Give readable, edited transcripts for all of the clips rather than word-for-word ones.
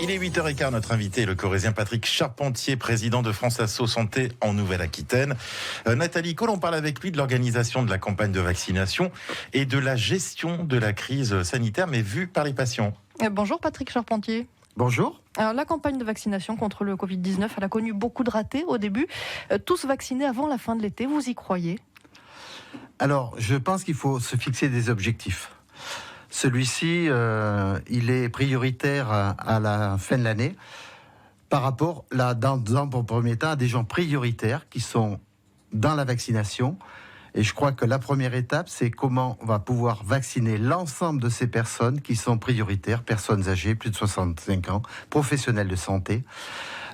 Il est 8h15, notre invité est le Corrézien Patrick Charpentier, président de France Asso Santé en Nouvelle-Aquitaine. Nathalie Cole, on parle avec lui de l'organisation de la campagne de vaccination et de la gestion de la crise sanitaire, mais vue par les patients. Bonjour Patrick Charpentier. Bonjour. Alors, la campagne de vaccination contre le Covid-19, elle a connu beaucoup de ratés au début. Tous vaccinés avant la fin de l'été, vous y croyez ? Alors, je pense qu'il faut se fixer des objectifs. Celui-ci, il est prioritaire à la fin de l'année par rapport, là, dans le premier temps, à des gens prioritaires qui sont dans la vaccination. Et je crois que la première étape, c'est comment on va pouvoir vacciner l'ensemble de ces personnes qui sont prioritaires, personnes âgées, plus de 65 ans, professionnels de santé.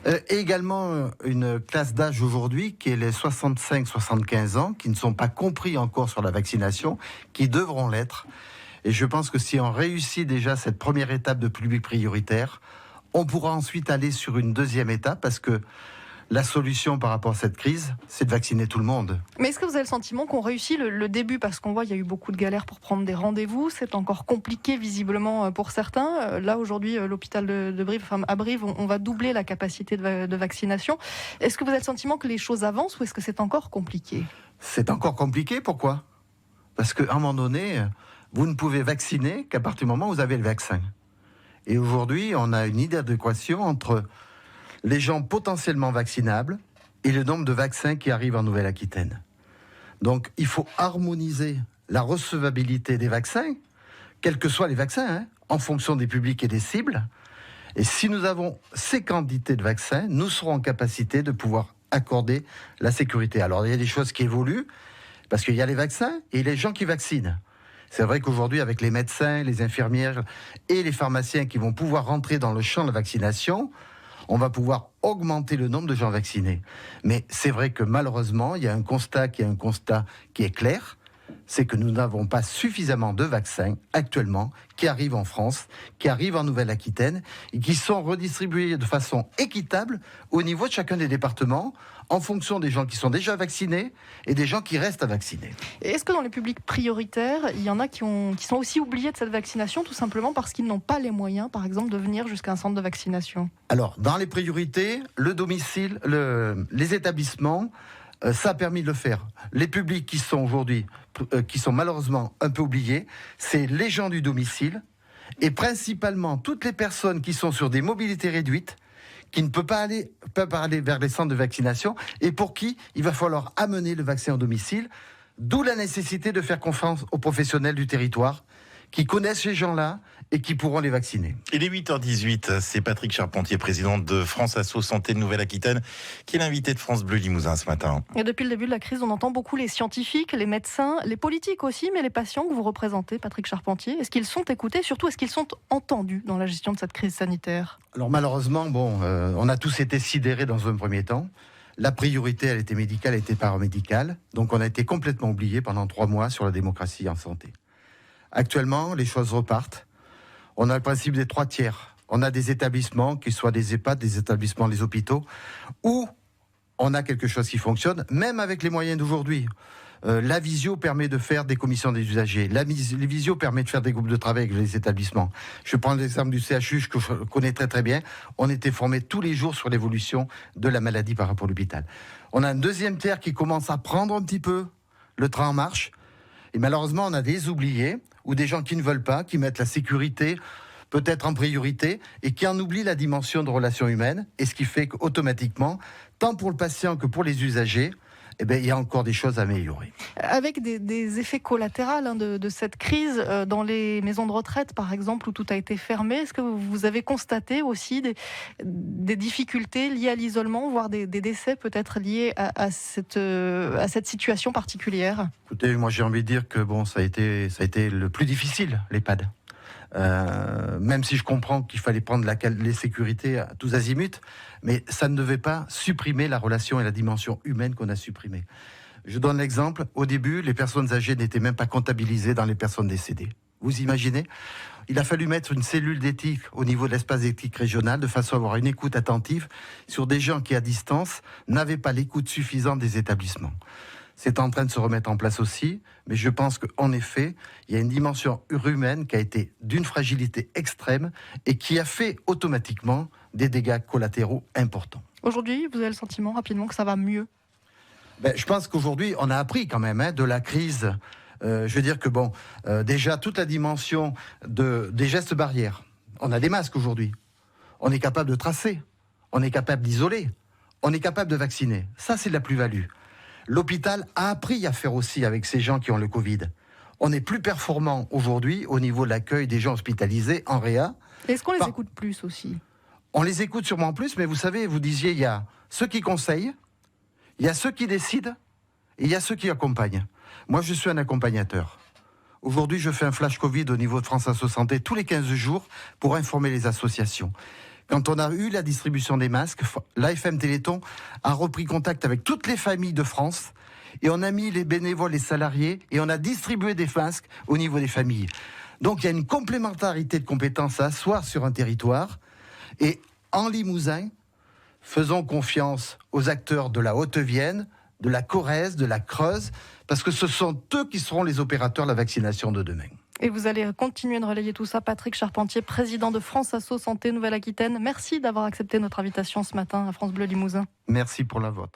Et également une classe d'âge aujourd'hui qui est les 65-75 ans, qui ne sont pas compris encore sur la vaccination, qui devront l'être. Et je pense que si on réussit déjà cette première étape de public prioritaire, on pourra ensuite aller sur une deuxième étape, parce que la solution par rapport à cette crise, c'est de vacciner tout le monde. Mais est-ce que vous avez le sentiment qu'on réussit le début ? Parce qu'on voit qu'il y a eu beaucoup de galères pour prendre des rendez-vous. C'est encore compliqué visiblement pour certains. Là aujourd'hui, l'hôpital de Brive, à Brive, on va doubler la capacité de vaccination. Est-ce que vous avez le sentiment que les choses avancent ou est-ce que c'est encore compliqué ? C'est encore compliqué, pourquoi ? Parce qu'à un moment donné, vous ne pouvez vacciner qu'à partir du moment où vous avez le vaccin. Et aujourd'hui, on a une inadéquation entre les gens potentiellement vaccinables et le nombre de vaccins qui arrivent en Nouvelle-Aquitaine. Donc, il faut harmoniser la recevabilité des vaccins, quels que soient les vaccins, en fonction des publics et des cibles. Et si nous avons ces quantités de vaccins, nous serons en capacité de pouvoir accorder la sécurité. Alors, il y a des choses qui évoluent, parce qu'il y a les vaccins et les gens qui vaccinent. C'est vrai qu'aujourd'hui, avec les médecins, les infirmières et les pharmaciens qui vont pouvoir rentrer dans le champ de la vaccination, on va pouvoir augmenter le nombre de gens vaccinés. Mais c'est vrai que malheureusement, il y a un constat qui est clair, c'est que nous n'avons pas suffisamment de vaccins actuellement qui arrivent en France, qui arrivent en Nouvelle-Aquitaine et qui sont redistribués de façon équitable au niveau de chacun des départements en fonction des gens qui sont déjà vaccinés et des gens qui restent à vacciner. Et est-ce que dans les publics prioritaires, il y en a qui sont aussi oubliés de cette vaccination tout simplement parce qu'ils n'ont pas les moyens, par exemple, de venir jusqu'à un centre de vaccination ? Alors, dans les priorités, le domicile, les établissements, ça a permis de le faire. Les publics qui sont aujourd'hui, qui sont malheureusement un peu oubliés, c'est les gens du domicile et principalement toutes les personnes qui sont sur des mobilités réduites, qui ne peuvent pas aller vers les centres de vaccination et pour qui il va falloir amener le vaccin au domicile, d'où la nécessité de faire confiance aux professionnels du territoire qui connaissent ces gens-là et qui pourront les vacciner. Il est 8h18, c'est Patrick Charpentier, président de France Asso Santé de Nouvelle-Aquitaine, qui est l'invité de France Bleu Limousin ce matin. Et depuis le début de la crise, on entend beaucoup les scientifiques, les médecins, les politiques aussi, mais les patients que vous représentez, Patrick Charpentier, est-ce qu'ils sont écoutés ? Surtout, est-ce qu'ils sont entendus dans la gestion de cette crise sanitaire ? Alors malheureusement, on a tous été sidérés dans un premier temps. La priorité, elle était médicale, elle était paramédicale. Donc on a été complètement oubliés pendant 3 mois sur la démocratie en santé. Actuellement, les choses repartent. On a le principe des 3 tiers. On a des établissements, qu'ils soient des EHPAD, des établissements, des hôpitaux, où on a quelque chose qui fonctionne, même avec les moyens d'aujourd'hui. La visio permet de faire des commissions des usagers. La visio permet de faire des groupes de travail avec les établissements. Je prends l'exemple du CHU, que je connais très très bien. On était formés tous les jours sur l'évolution de la maladie par rapport à l'hôpital. On a un deuxième tiers qui commence à prendre un petit peu le train en marche. Et malheureusement, on a des oubliés ou des gens qui ne veulent pas, qui mettent la sécurité peut-être en priorité et qui en oublient la dimension de relations humaines. Et ce qui fait qu'automatiquement, tant pour le patient que pour les usagers, il y a encore des choses à améliorer. Avec des effets collatéraux de cette crise, dans les maisons de retraite par exemple, où tout a été fermé, est-ce que vous avez constaté aussi des difficultés liées à l'isolement, voire des décès peut-être liés à cette situation particulière ? Écoutez, moi j'ai envie de dire que ça a été le plus difficile, l'EHPAD. Même si je comprends qu'il fallait prendre les sécurités à tous azimuts, mais ça ne devait pas supprimer la relation et la dimension humaine qu'on a supprimée. Je donne l'exemple, au début, les personnes âgées n'étaient même pas comptabilisées dans les personnes décédées. Vous imaginez ? Il a fallu mettre une cellule d'éthique au niveau de l'espace d'éthique régional de façon à avoir une écoute attentive sur des gens qui, à distance, n'avaient pas l'écoute suffisante des établissements. c'est en train de se remettre en place aussi, mais je pense qu'en effet, il y a une dimension humaine qui a été d'une fragilité extrême et qui a fait automatiquement des dégâts collatéraux importants. Aujourd'hui, vous avez le sentiment rapidement que ça va mieux? Je pense qu'aujourd'hui, on a appris quand même de la crise. Je veux dire que déjà toute la dimension des gestes barrières. On a des masques aujourd'hui. On est capable de tracer. On est capable d'isoler. On est capable de vacciner. Ça, c'est de la plus-value. L'hôpital a appris à faire aussi avec ces gens qui ont le Covid. On est plus performant aujourd'hui au niveau de l'accueil des gens hospitalisés en réa. Est-ce qu'on les écoute plus aussi? On les écoute sûrement plus, mais vous savez, vous disiez, il y a ceux qui conseillent, il y a ceux qui décident, et il y a ceux qui accompagnent. Moi, je suis un accompagnateur. Aujourd'hui, je fais un flash Covid au niveau de France Asso Santé tous les 15 jours pour informer les associations. Quand on a eu la distribution des masques, l'AFM Téléthon a repris contact avec toutes les familles de France et on a mis les bénévoles, les salariés et on a distribué des masques au niveau des familles. Donc il y a une complémentarité de compétences à asseoir sur un territoire et en Limousin, faisons confiance aux acteurs de la Haute-Vienne, de la Corrèze, de la Creuse, parce que ce sont eux qui seront les opérateurs de la vaccination de demain. Et vous allez continuer de relayer tout ça. Patrick Charpentier, président de France Asso Santé Nouvelle-Aquitaine. Merci d'avoir accepté notre invitation ce matin à France Bleu Limousin. Merci pour la vôtre.